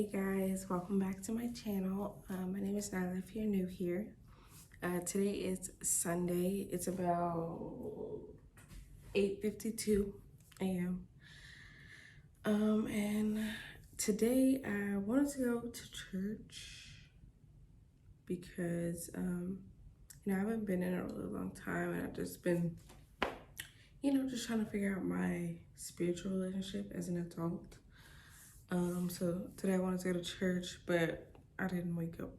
Hey guys, welcome back to my channel. My name is Nyla if you're new here. Today is Sunday. It's about 8:52 a.m. And today I wanted to go to church because I haven't been in a really long time, and I've just been just trying to figure out my spiritual relationship as an adult. So today I wanted to go to church, but I didn't wake up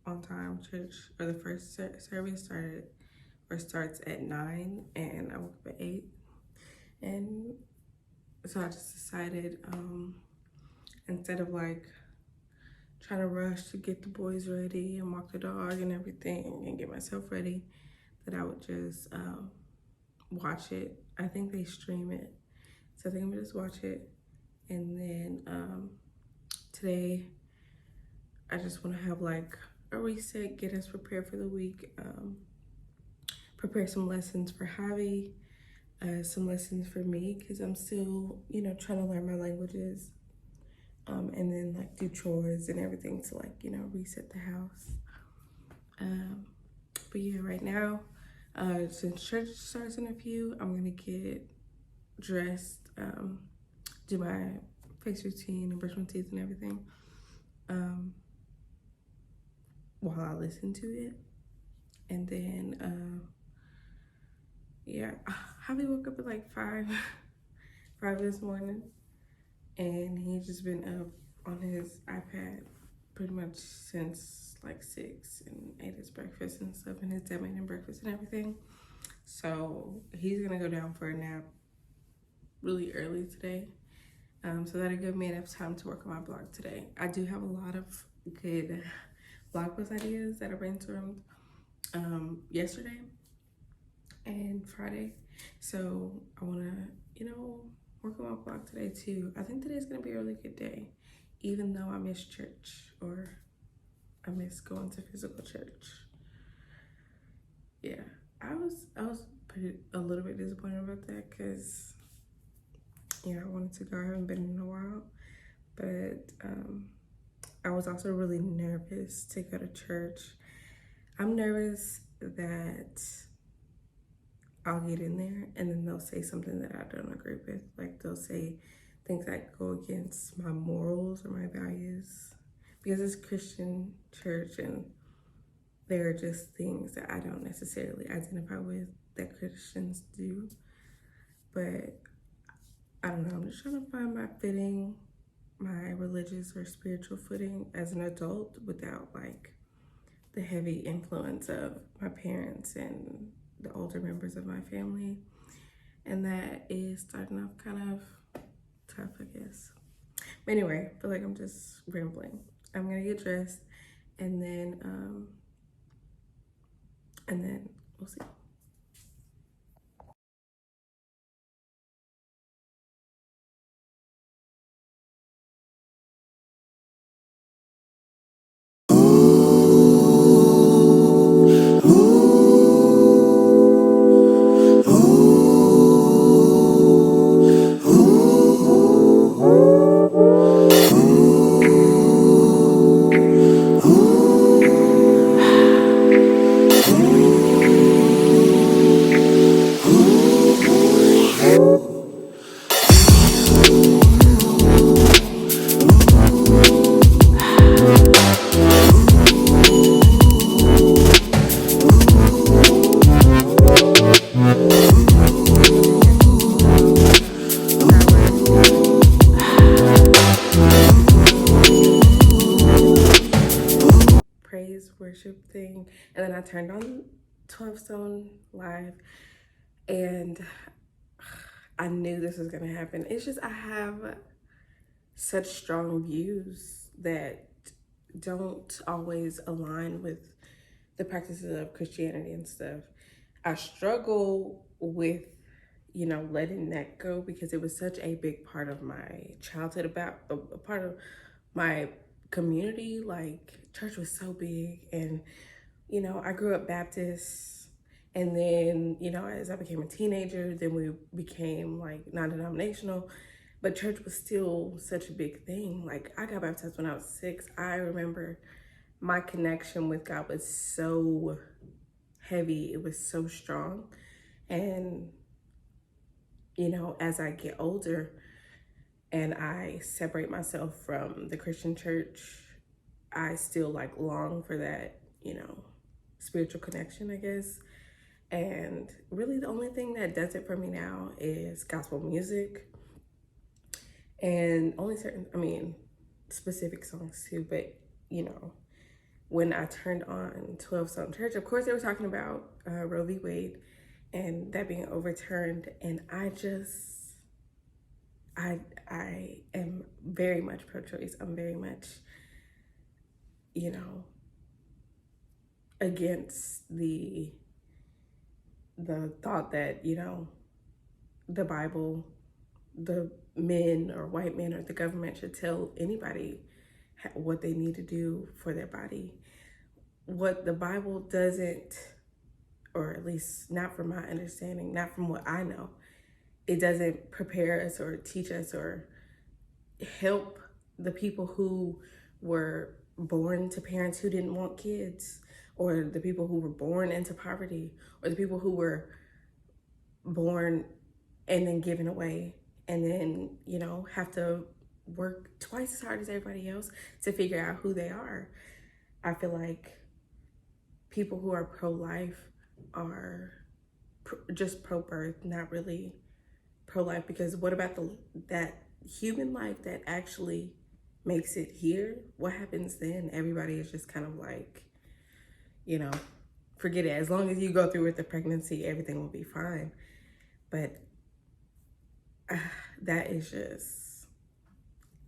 on time. Church, or the first service starts at 9, and I woke up at 8. And so I just decided, instead of like trying to rush to get the boys ready and walk the dog and everything and get myself ready, that I would just watch it. I think they stream it, so I think I'm gonna just watch it. And then today I just want to have like a reset, get us prepared for the week, prepare some lessons for Javi, some lessons for me because I'm still, trying to learn my languages, and then like do chores and everything to like, reset the house. But yeah, right now, since church starts in a few, I'm gonna get dressed, do my face routine and brush my teeth and everything. While I listen to it. And then, yeah, Javi woke up at like 5 this morning, and he's just been up on his iPad pretty much since like 6, and ate his breakfast and stuff, and his dad made him breakfast and everything. So he's gonna go down for a nap really early today. So that'll give me enough time to work on my blog today. I do have a lot of good blog post ideas that I brainstormed yesterday and Friday. So I wanna, work on my blog today too. I think today's gonna be a really good day, even though I miss church, or I miss going to physical church. Yeah, I was a little bit disappointed about that because I wanted to go. I haven't been in a while, but I was also really nervous to go to church. I'm nervous that I'll get in there and then they'll say something that I don't agree with. Like they'll say things that go against my morals or my values, because it's Christian church and there are just things that I don't necessarily identify with that Christians do. But I don't know, I'm just trying to find my religious or spiritual footing as an adult without like the heavy influence of my parents and the older members of my family. And that is starting off kind of tough, I guess. But anyway, I feel like I'm just rambling. I'm gonna get dressed and then we'll see. Praise worship thing, and then I turned on 12 Stone Live, and I knew this was gonna happen. It's just I have such strong views that don't always align with the practices of Christianity and stuff. I struggle with, letting that go because it was such a big part of my childhood, about a part of my community. Like church was so big, and I grew up Baptist, and then as I became a teenager, then we became like non-denominational. but church was still such a big thing. Like, I got baptized when I was 6. I remember my connection with God was so heavy, it was so strong. And, you know, as I get older and I separate myself from the Christian church, I still like long for that, you know, spiritual connection, I guess. And really the only thing that does it for me now is gospel music, and only certain, I mean, specific songs too. But, you know, when I turned on 12 Stone Church, of course they were talking about Roe v. Wade and that being overturned. And I am very much pro-choice. I'm very much, you know, against the thought that, you know, the Bible, the men or white men or the government should tell anybody what they need to do for their body. What the Bible doesn't, or at least not from my understanding, not from what I know, it doesn't prepare us or teach us or help the people who were born to parents who didn't want kids, or the people who were born into poverty, or the people who were born and then given away and then, you know, have to work twice as hard as everybody else to figure out who they are. I feel like people who are pro-life are just pro-birth, not really pro-life, because what about that human life that actually makes it here? What happens then? Everybody is just kind of like, you know, forget it. As long as you go through with the pregnancy, everything will be fine. But that is just,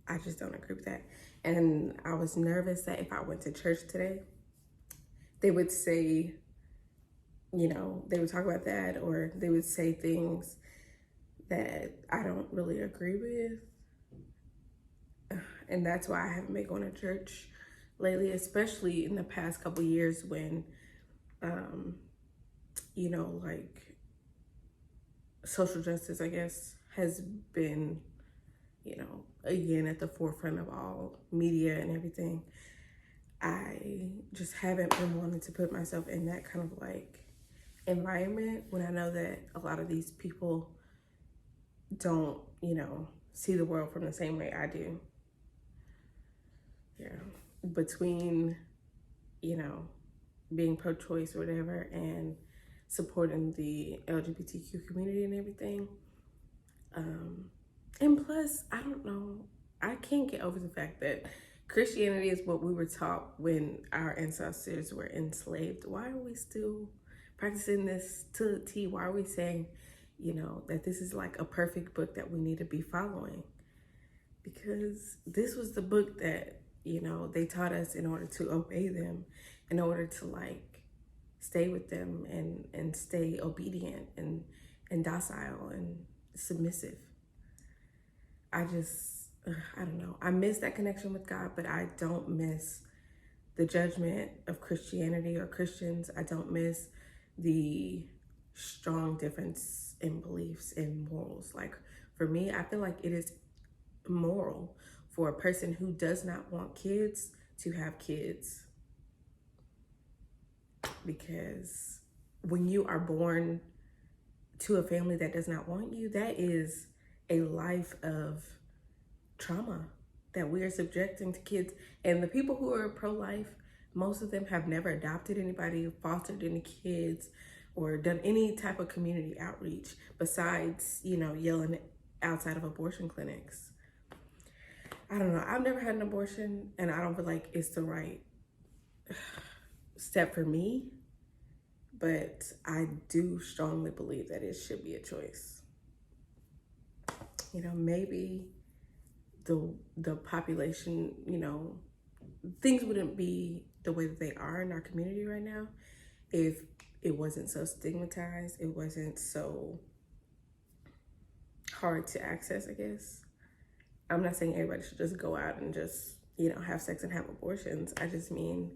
I just don't agree with that. And I was nervous that if I went to church today, they would say, you know, they would talk about that, or they would say things that I don't really agree with. And that's why I haven't been going to church lately, especially in the past couple years when, you know, like social justice, I guess, has been, you know, again at the forefront of all media and everything. I just haven't been wanting to put myself in that kind of like environment when I know that a lot of these people don't, you know, see the world from the same way I do. Yeah. Between, you know, being pro-choice or whatever and supporting the LGBTQ community and everything. And plus, I don't know, I can't get over the fact that Christianity is what we were taught when our ancestors were enslaved. Why are we still practicing this to the T? Why are we saying, you know, that this is like a perfect book that we need to be following? Because this was the book that, you know, they taught us in order to obey them, in order to like stay with them and stay obedient and docile and submissive. I don't know. I miss that connection with God, but I don't miss the judgment of Christianity or Christians. I don't miss the strong difference in beliefs and morals. Like for me, I feel like it is moral for a person who does not want kids to have kids. Because when you are born to a family that does not want you, that is a life of trauma that we are subjecting to kids. And the people who are pro-life, most of them have never adopted anybody, fostered any kids, or done any type of community outreach besides, you know, yelling outside of abortion clinics. I don't know. I've never had an abortion, and I don't feel like it's the right step for me, but I do strongly believe that it should be a choice. You know, maybe the population, you know, things wouldn't be the way that they are in our community right now if it wasn't so stigmatized, it wasn't so hard to access, I guess. I'm not saying everybody should just go out and just, you know, have sex and have abortions. I just mean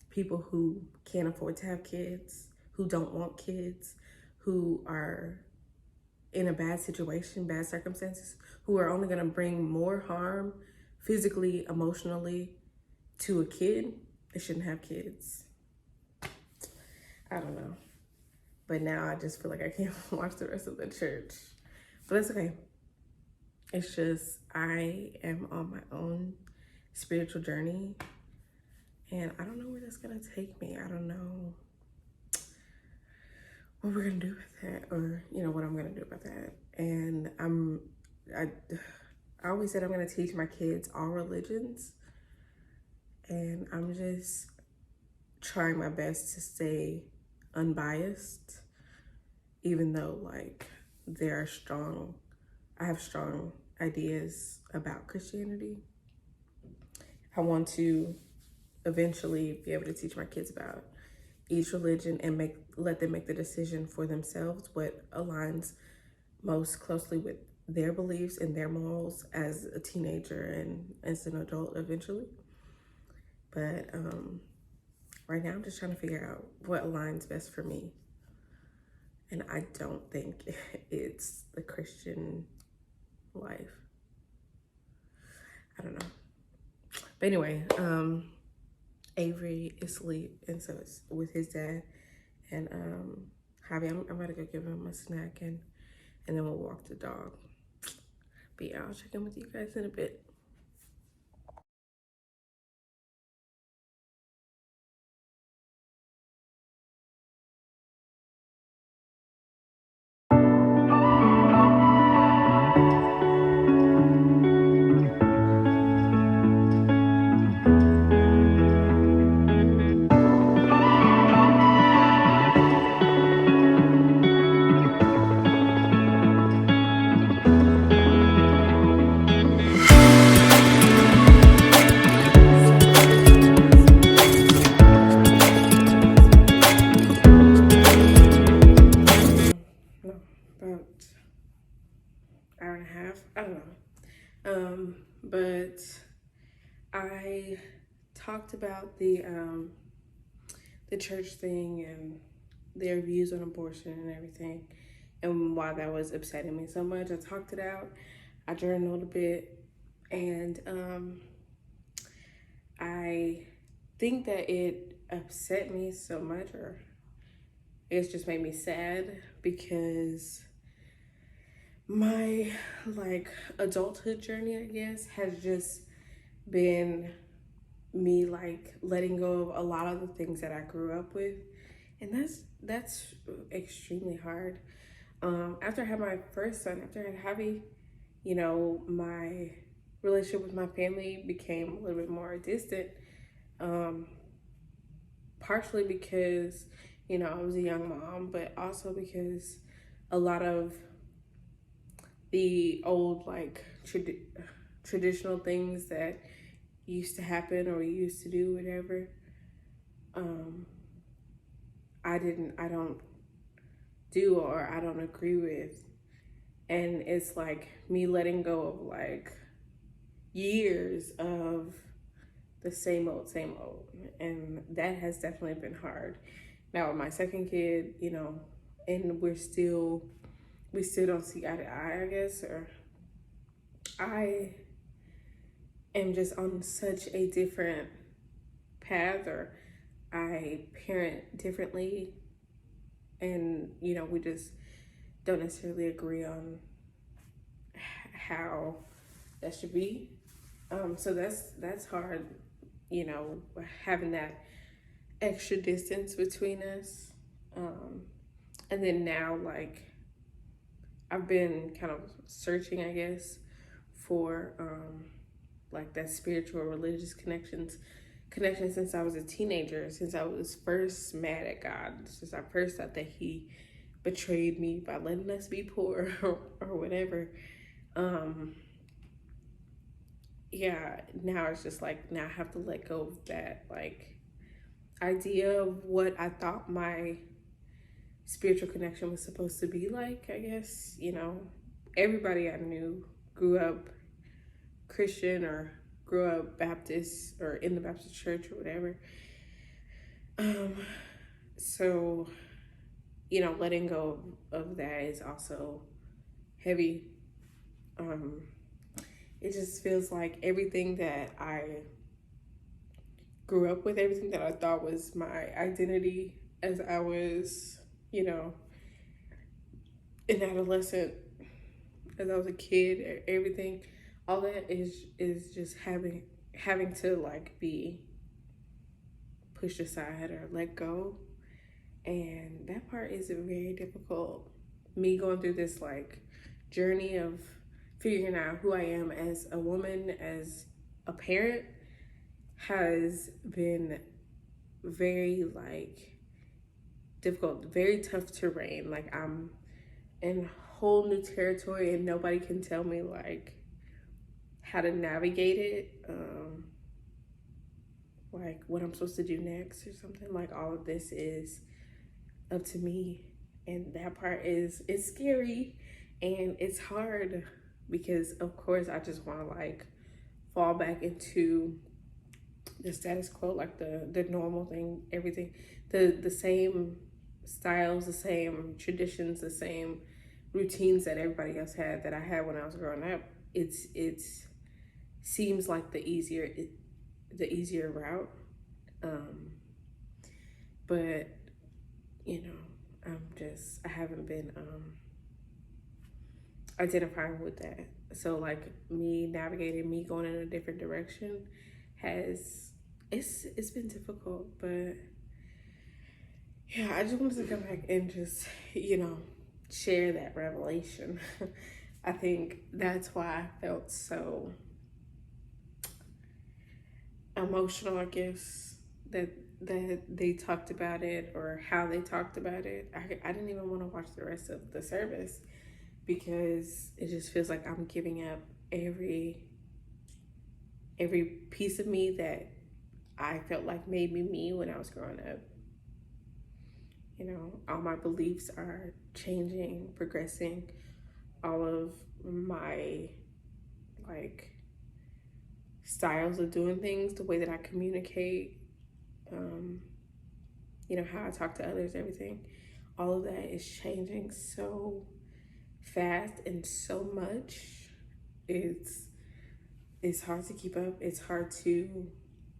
people who can't afford to have kids, who don't want kids, who are in a bad situation, bad circumstances, who are only going to bring more harm physically, emotionally to a kid, they shouldn't have kids. I don't know. But now I just feel like I can't watch the rest of the church. But it's okay. It's just I am on my own spiritual journey. And I don't know where that's going to take me. I don't know what we're going to do with that, or, what I'm going to do about that. And I always said I'm going to teach my kids all religions. And I'm just trying my best to stay unbiased, even though I have strong ideas about Christianity. I want to eventually be able to teach my kids about each religion and let them make the decision for themselves, what aligns most closely with their beliefs and their morals as a teenager and as an adult eventually. But right now I'm just trying to figure out what aligns best for me. And I don't think it's the Christian life. I don't know. But anyway, Avery is asleep, and so it's with his dad. And Javi, I'm about to go give him a snack, and then we'll walk the dog. But yeah, I'll check in with you guys in a bit. About hour and a half. I don't know. But I talked about the church thing and their views on abortion and everything, and why that was upsetting me so much. I talked it out. I journaled a bit, and I think that it upset me so much, or it's just made me sad, because my adulthood journey, I guess, has just been me letting go of a lot of the things that I grew up with, and that's extremely hard. After I had my first son, after I had Javi, my relationship with my family became a little bit more distant. Partially because I was a young mom, but also because a lot of the old traditional things that used to happen or used to do, whatever, I don't do, or I don't agree with. And it's me letting go of years of the same old, and that has definitely been hard. Now with my second kid, and we still don't see eye to eye, I guess, or I am just on such a different path, or I parent differently, and we just don't necessarily agree on how that should be. So that's hard, having that extra distance between us. And then now, I've been kind of searching, I guess, for that spiritual religious connection since I was a teenager, since I was first mad at God, since I first thought that he betrayed me by letting us be poor or whatever. Yeah, now it's just now I have to let go of that idea of what I thought my spiritual connection was supposed to be like, I guess. Everybody I knew grew up Christian or grew up Baptist or in the Baptist church or whatever. So letting go of that is also heavy. It just feels like everything that I grew up with, everything that I thought was my identity as I was, you know, an adolescent, as I was a kid, everything, all that is just having to like be pushed aside or let go. And that part is very difficult. Me going through this like journey of figuring out who I am as a woman, as a parent, has been very like difficult, very tough terrain. Like I'm in whole new territory and nobody can tell me like how to navigate it, like what I'm supposed to do next or something. Like all of this is up to me, and that part is, it's scary and it's hard because of course I just want to like fall back into the status quo, like the normal thing, everything, the same styles, the same traditions, the same routines that everybody else had, that I had when I was growing up. It's seems like the easier route, but you know, I haven't been identifying with that. So like me navigating, me going in a different direction has, it's been difficult. But yeah, I just wanted to come back and just, you know, share that revelation. I think that's why I felt so emotional, I guess, that they talked about it, or how they talked about it. I didn't even want to watch the rest of the service because it just feels like I'm giving up every piece of me that I felt like made me me when I was growing up. You know, all my beliefs are changing, progressing. All of my like styles of doing things, the way that I communicate, you know, how I talk to others, everything, all of that is changing so fast and so much. It's hard to keep up. It's hard to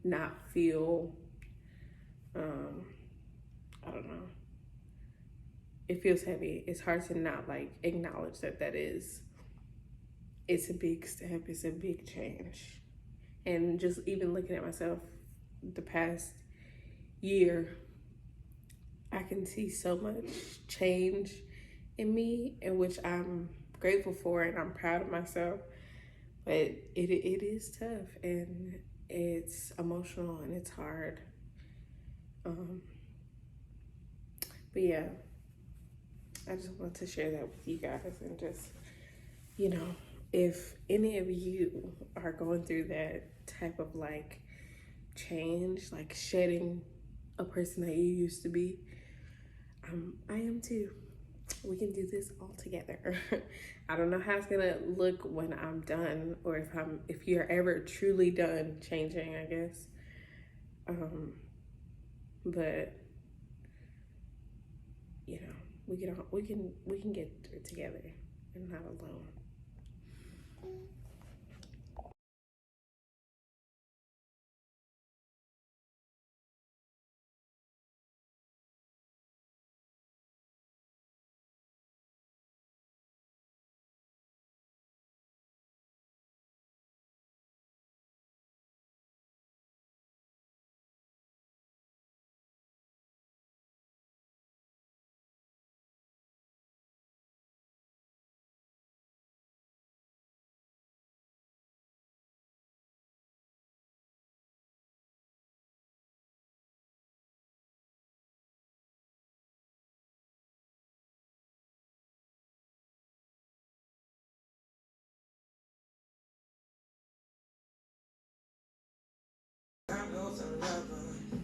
not feel, I don't know. It feels heavy. It's hard to not like acknowledge that it's a big step. It's a big change. And just even looking at myself the past year, I can see so much change in me, in which I'm grateful for and I'm proud of myself. But it is tough and it's emotional and it's hard. But yeah, I just want to share that with you guys, and just, you know, if any of you are going through that type of like change, like shedding a person that you used to be, I am too. We can do this all together. I don't know how it's gonna look when I'm done, or if you're ever truly done changing, I guess. But you know, we can get through it together and not alone.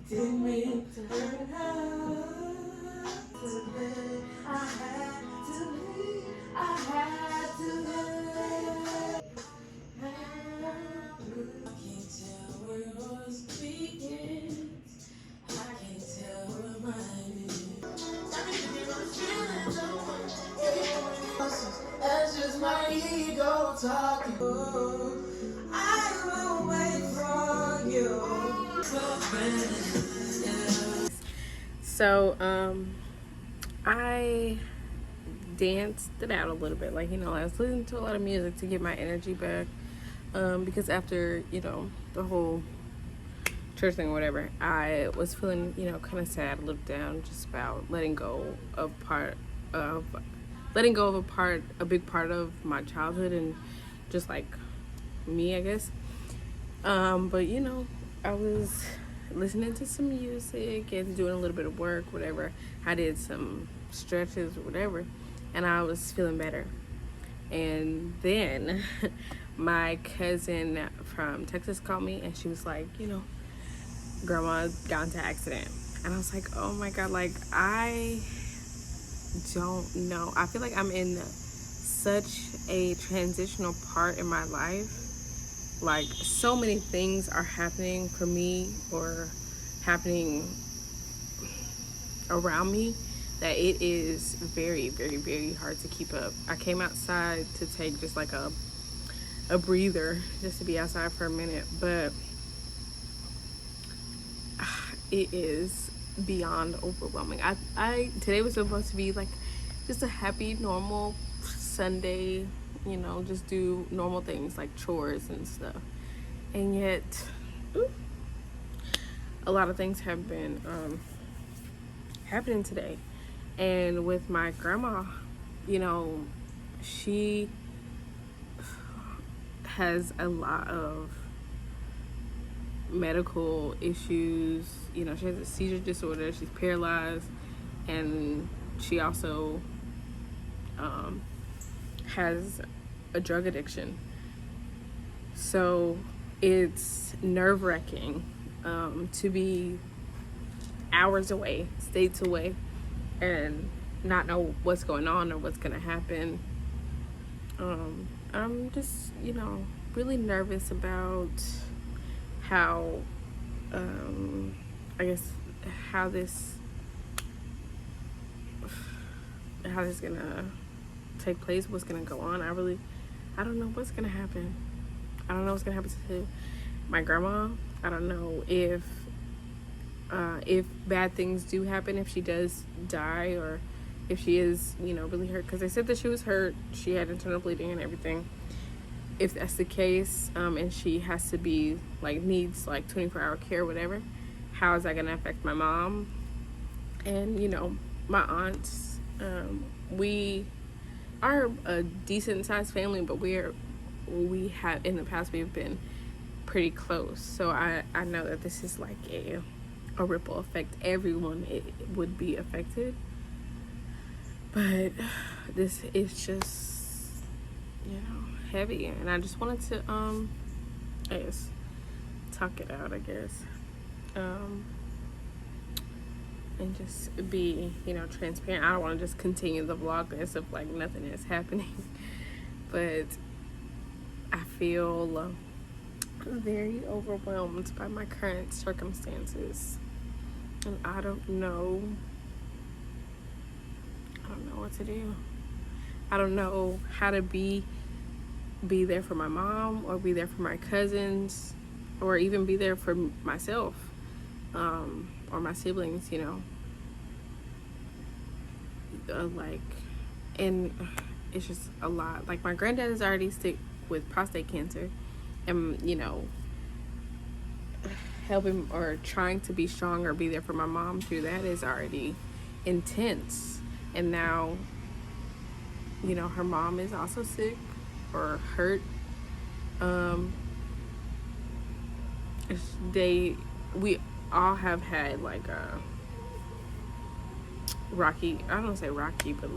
Didn't mean to hurt her. Today I had to leave. I had to leave. I can't tell where yours begins. I can't tell where mine is. just my ego talking. I will wait for you. So, I danced it out a little bit. Like, I was listening to a lot of music to get my energy back. Because after, the whole church thing or whatever, I was feeling, kind of sad, a little down, just about letting go of a big part of my childhood and just like me, I guess. But I was listening to some music and doing a little bit of work, whatever. I did some stretches or whatever, and I was feeling better. And then my cousin from Texas called me, and she was like, Grandma got into an accident. And I was like, oh my God, like, I don't know. I feel like I'm in such a transitional part in my life. Like, so many things are happening for me or happening around me that it is very, very, very hard to keep up. I came outside to take just like a breather, just to be outside for a minute, but it is beyond overwhelming. I today was supposed to be like just a happy, normal Sunday, just do normal things like chores and stuff. And yet, a lot of things have been happening today. And with my grandma, she has a lot of medical issues. She has a seizure disorder, she's paralyzed, and she also has a drug addiction. So it's nerve-wracking to be hours away, states away, and not know what's going on or what's going to happen. I'm just, really nervous about how, I guess, how this is gonna take place, what's gonna go on. I don't know what's gonna happen. I don't know what's gonna happen to my grandma. I don't know if bad things do happen, if she does die, or if she is, really hurt. Because they said that she was hurt. She had internal bleeding and everything. If that's the case, and she has to be, needs, 24-hour care, whatever, how is that going to affect my mom? And, my aunts, we are a decent-sized family, but we have, in the past, we've been pretty close. So I know that this is like a ripple effect. Everyone it would be affected. But this is just, heavy, and I just wanted to I guess talk it out, I guess, and just be transparent. I don't want to just continue the vlog as if nothing is happening, but I feel very overwhelmed by my current circumstances, and I don't know what to do. I don't know how to be there for my mom, or be there for my cousins, or even be there for myself, or my siblings, and it's just a lot. Like, my granddad is already sick with prostate cancer, and helping or trying to be strong or be there for my mom through that is already intense. And now, her mom is also sick or hurt. We all have had a rocky, I don't say rocky, but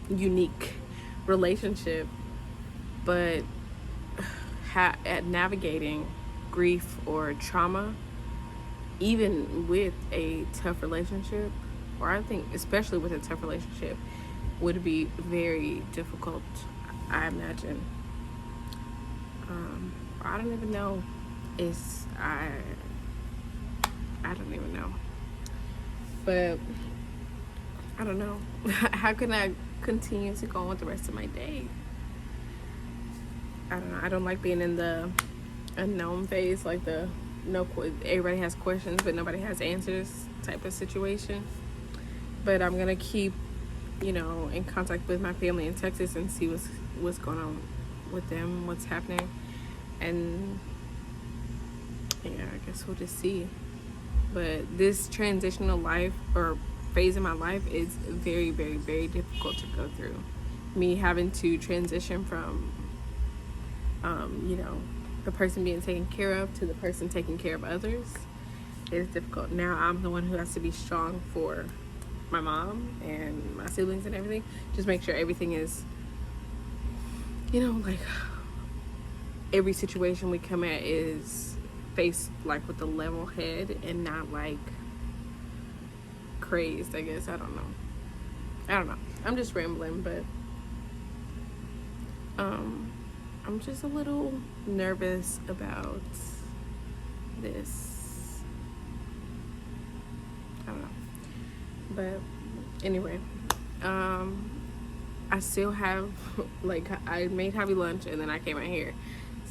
unique relationship. But at navigating grief or trauma, even with a tough relationship, or I think especially with a tough relationship, would be very difficult, I imagine. I don't even know. I don't even know. But I don't know. How can I continue to go on with the rest of my day. I don't know. I don't like being in the unknown phase, like the everybody has questions but nobody has answers type of situation. But I'm gonna keep, in contact with my family in Texas and see what's going on with them, what's happening, and yeah, I guess we'll just see. But this transitional life or phase in my life is very, very, very difficult to go through. Me having to transition from, the person being taken care of to the person taking care of others is difficult. Now I'm the one who has to be strong for my mom and my siblings and everything. Just make sure everything is, like every situation we come at is faced like with a level head and not like crazed, I guess. I don't know. I'm just rambling, but I'm just a little nervous about this. I don't know. But anyway, I still have, like, I made heavy lunch and then I came out here.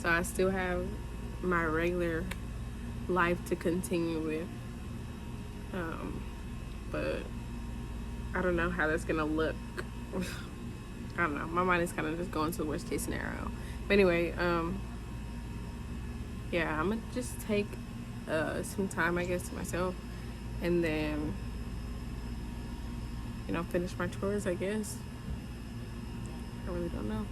So I still have my regular life to continue with. But I don't know how that's going to look. I don't know. My mind is kind of just going to the worst case scenario. But anyway, yeah, I'm going to just take some time, I guess, to myself. And then, finish my chores, I guess. I really don't know.